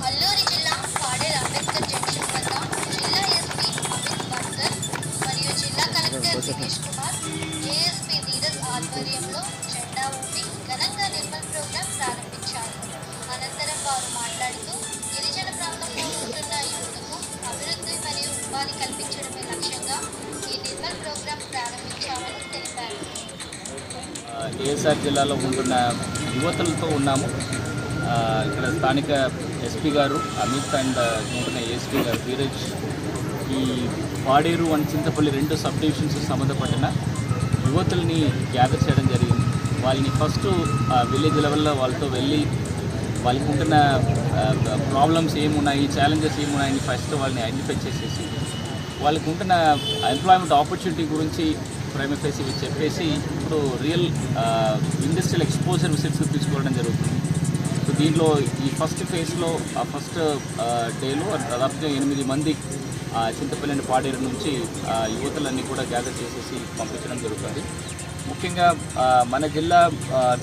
అల్లూరి జిల్లా పాడేరు అంబేద్కర్ జంక్షన్ వద్ద జిల్లా ఎస్పీ అమిత్ బర్కర్ మరియు జిల్లా కలెక్టర్ దినేష్ కుమార్, ఏఎస్పీ ధీరజ్ ఆధ్వర్యంలో జెండా ఊపి ఘనంగా నిర్మల్ ప్రోగ్రాం ప్రారంభించారు. అనంతరం వారు మాట్లాడుతూ గిరిజన ప్రాంతంలో ఉంటున్న యువతకు అభివృద్ధి మరియు ఉపాధి కల్పించడమే లక్ష్యంగా ఈ నిర్మల్ ప్రోగ్రాం ప్రారంభించామని తెలిపారు. ఏఎస్ఆర్ జిల్లాలో ఉంటున్న యువతులతో ఉన్నాము. ఇక్కడ స్థానిక ఎస్పీ గారు అమిత్ అండ్ ఉంటున్న ఏఎస్పీ గారు ధీరజ్ ఈ Paderu and Chintapalli 2 sub divisions సంబంధపడిన యువతుల్ని గ్యాదర్ చేయడం జరిగింది. వాళ్ళని ఫస్ట్ విలేజ్ లెవెల్లో వాళ్ళతో వెళ్ళి వాళ్ళకి ఉంటున్న ప్రాబ్లమ్స్ ఏమున్నాయి, ఛాలెంజెస్ ఏమున్నాయని ఫస్ట్ వాళ్ళని ఐడెంటిఫై చేసేసి వాళ్ళకి ఉంటున్న ఎంప్లాయ్మెంట్ ఆపర్చునిటీ గురించి ప్రైమ్ ఫేసి చెప్పేసి ఇప్పుడు రియల్ ఇండస్ట్రియల్ ఎక్స్పోజర్ విజిట్స్ తీసుకోవడం జరుగుతుంది. సో దీంట్లో ఈ ఫస్ట్ ఫేజ్లో ఫస్ట్ డేలో దాదాపుగా 8 మంది చింతపల్లి అండ్ పాడేరు నుంచి యువతులన్నీ కూడా గ్యాదర్ చేసేసి పంపించడం జరుగుతుంది. ముఖ్యంగా మన జిల్లా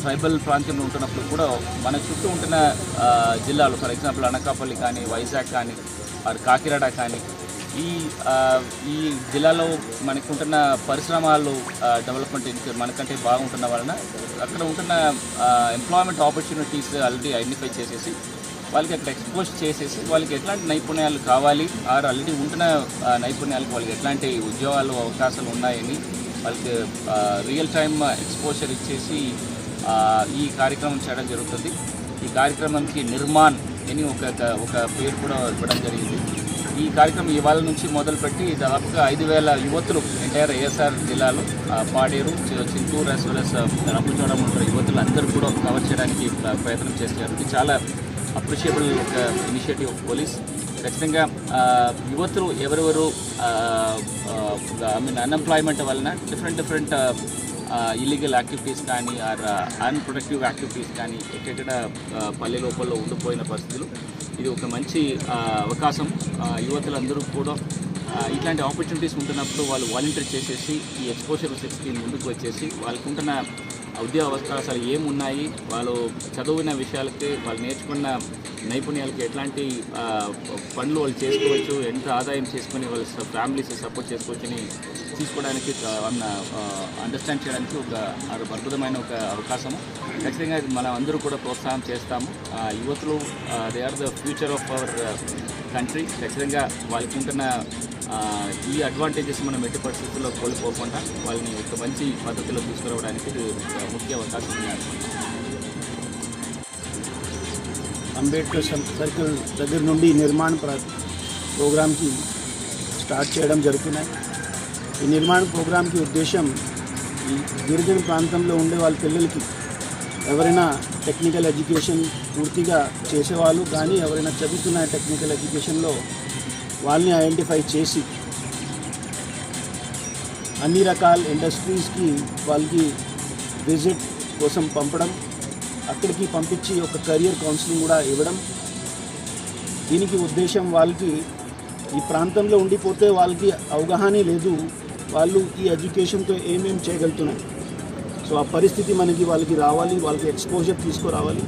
ట్రైబల్ ప్రాంతంలో ఉంటున్నప్పుడు కూడా మన చుట్టూ ఉంటున్న జిల్లాలు, ఫర్ ఎగ్జాంపుల్ అనకాపల్లి కానీ, వైజాగ్ కానీ, కాకినాడ కానీ, ఈ జిల్లాలో మనకు ఉంటున్న పరిశ్రమలు డెవలప్మెంట్ మనకంటే బాగుంటున్న వలన అక్కడ ఉంటున్న ఎంప్లాయ్మెంట్ ఆపర్చునిటీస్ ఆల్రెడీ ఐడెంటిఫై చేసేసి వాళ్ళకి అక్కడ ఎక్స్పోజ్ చేసేసి వాళ్ళకి ఎట్లాంటి నైపుణ్యాలు కావాలి, ఆల్రెడీ ఉంటున్న నైపుణ్యాలకు వాళ్ళకి ఎట్లాంటి ఉద్యోగాలు అవకాశాలు ఉన్నాయని వాళ్ళకి రియల్ టైమ్ ఎక్స్పోజర్ ఇచ్చేసి ఈ కార్యక్రమం చేయడం జరుగుతుంది. ఈ కార్యక్రమానికి నిర్మాణ్ అని ఒక పేరు కూడా ఇవ్వడం జరిగింది. ఈ కార్యక్రమం ఇవాళ నుంచి మొదలుపెట్టి దాదాపుగా 5,000 యువతులు ఎంటైర్ ఏఎస్ఆర్ జిల్లాలో Paderu, Chintur as well as Rampachodavaram ఉన్న యువతులు అందరూ కూడా కవర్ చేయడానికి ప్రయత్నం చేస్తారు. ఇది చాలా అప్రిషియబుల్ ఒక ఇనిషియేటివ్ ఆఫ్ పోలీస్. ఖచ్చితంగా యువతులు ఎవరెవరు అన్ఎంప్లాయ్మెంట్ వలన డిఫరెంట్ ఇల్లీగల్ యాక్టివిటీస్ కానీ అన్ప్రొడక్టివ్ యాక్టివిటీస్ కానీ ఎక్కడ పల్లె లోపల ఉండిపోయిన పరిస్థితులు, ఇది ఒక మంచి అవకాశం. యువతులందరూ కూడా ఇట్లాంటి ఆపర్చునిటీస్ ఉంటున్నప్పుడు వాళ్ళు వాలంటీర్ చేసేసి ఈ ఎక్స్పోజర్ విజిట్స్కి ముందుకు వచ్చేసి వాళ్ళకు ఉంటున్న ఉద్యోగ అవకాశాలు ఏమున్నాయి, వాళ్ళు చదివిన విషయాలకి, వాళ్ళు నేర్చుకున్న నైపుణ్యాలకి ఎట్లాంటి పనులు వాళ్ళు చేసుకోవచ్చు, ఎంత ఆదాయం చేసుకొని వాళ్ళ ఫ్యామిలీస్ సపోర్ట్ చేసుకోవచ్చని తీసుకోవడానికి అండర్స్టాండ్ చేయడానికి ఒక అద్భుతమైన ఒక అవకాశము. ఖచ్చితంగా మనం అందరూ కూడా ప్రోత్సాహం చేస్తాము. యువతులు they are the future of our country. ఖచ్చితంగా వాళ్ళకి ఉంటున్న ఈ అడ్వాంటేజెస్ మనం ఎట్టి పరిస్థితుల్లో కోల్పోకుండా వాళ్ళని ఒక మంచి పద్ధతిలో తీసుకురావడానికి ముఖ్య అవకాశం ఉంది. అంబేద్కర్ సర్కిల్ దగ్గర నుండి నిర్మాణ ప్రోగ్రామ్కి స్టార్ట్ చేయడం జరుగుతున్నాయి. ఈ నిర్మాణ ప్రోగ్రామ్కి ఉద్దేశం ఈ గిరిజన ప్రాంతంలో ఉండే వాళ్ళ పిల్లలకి ఎవరైనా టెక్నికల్ ఎడ్యుకేషన్ పూర్తిగా చేసేవాళ్ళు కానీ ఎవరైనా చదువుతున్న టెక్నికల్ ఎడ్యుకేషన్లో వాళ్ళని ఐడెంటిఫై చేసి అన్ని రకాల ఇండస్ట్రీస్కి వాళ్ళకి విజిట్ కోసం పంపడం, అక్కడికి పంపించి ఒక కెరియర్ కౌన్సిలింగ్ కూడా ఇవ్వడం. దీనికి ఉద్దేశం వాళ్ళకి ఈ ప్రాంతంలో ఉండిపోతే వాళ్ళకి అవగాహన లేదు, వాళ్ళు ఈ ఎడ్యుకేషన్తో ఏమేమి చేయగలుగుతున్నారు. సో ఆ పరిస్థితి మనకి వాళ్ళకి రావాలి, వాళ్ళకి ఎక్స్పోజర్ తీసుకురావాలి.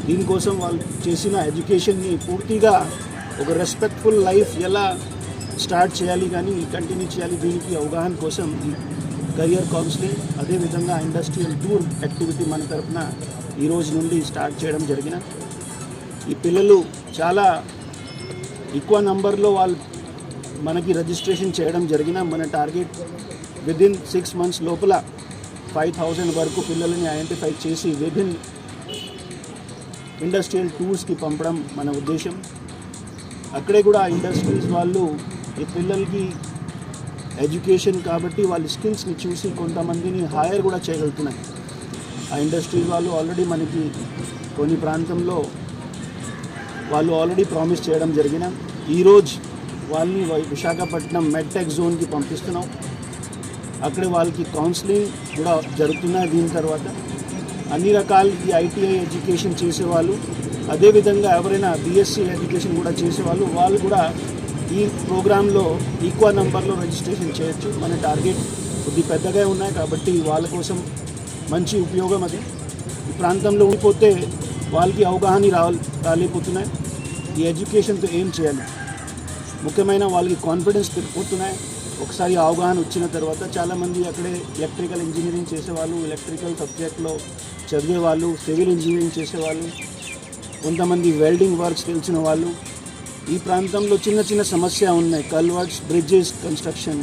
దీనికోసం వాళ్ళు చేసిన ఎడ్యుకేషన్ని పూర్తిగా ఒక రెస్పెక్ట్ఫుల్ లైఫ్ ఎలా స్టార్ట్ చేయాలి కానీ కంటిన్యూ చేయాలి, దీనికి అవగాహన కోసం ఈ కెరియర్ కౌన్సిలింగ్, అదేవిధంగా ఇండస్ట్రియల్ టూర్ యాక్టివిటీ మన తరఫున ఈ రోజు నుండి స్టార్ట్ చేయడం జరిగిన. ఈ పిల్లలు చాలా ఎక్కువ నంబర్లో వాళ్ళు మనకి రిజిస్ట్రేషన్ చేయడం జరిగిన. మన టార్గెట్ విదిన్ 6 months లోపల 5,000 వరకు పిల్లల్ని ఐడెంటిఫై చేసి విభిన్న ఇండస్ట్రియల్ టూర్స్కి పంపడం మన ఉద్దేశం. అక్కడే కూడా ఇండస్ట్రీస్ వాళ్ళు ఈ పిల్లలకి ఎడ్యుకేషన్ కాబట్టి వాళ్ళ స్కిల్స్ని చూసి కొంతమందిని హైర్ కూడా చేయగలుగుతున్నాయి. ఆ ఇండస్ట్రీస్ వాళ్ళు ఆల్రెడీ మనకి కొన్ని ప్రాంతంలో వాళ్ళు ఆల్రెడీ ప్రామిస్ చేయడం జరిగిన. ఈరోజు వాళ్ళని విశాఖపట్నం మెడ్టెక్ జోన్కి పంపిస్తున్నాం. అక్కడ వాళ్ళకి కౌన్సిలింగ్ కూడా జరుగుతున్నాయి. దీని తర్వాత అన్ని రకాల ఈ ఐటీఐ ఎడ్యుకేషన్ చేసేవాళ్ళు, అదేవిధంగా ఎవరైనా బీఎస్సీ ఎడ్యుకేషన్ కూడా చేసేవాళ్ళు, వాళ్ళు కూడా ఈ ప్రోగ్రాంలో ఎక్కువ నెంబర్లో రిజిస్ట్రేషన్ చేయొచ్చు. మన టార్గెట్ కొద్ది పెద్దగా ఉన్నాయి కాబట్టి వాళ్ళ కోసం మంచి ఉపయోగం అది. ఈ ప్రాంతంలో ఉండిపోతే వాళ్ళకి అవగాహన రాలేకపోతున్నాయి. ఈ ఎడ్యుకేషన్తో ఏం చేయాలి, ముఖ్యమైన వాళ్ళకి కాన్ఫిడెన్స్ పెరిగిపోతున్నాయి. ఒకసారి అవగాహన వచ్చిన తర్వాత చాలామంది అక్కడే ఎలక్ట్రికల్ ఇంజనీరింగ్ చేసేవాళ్ళు, ఎలక్ట్రికల్ సబ్జెక్ట్లో చదివేవాళ్ళు, సివిల్ ఇంజనీరింగ్ చేసేవాళ్ళు, కొంతమంది వెల్డింగ్ వర్క్స్ తెలిసిన వాళ్ళు. ఈ ప్రాంతంలో చిన్న చిన్న సమస్య ఉన్నాయి, కల్వర్ట్స్, బ్రిడ్జెస్ కన్స్ట్రక్షన్.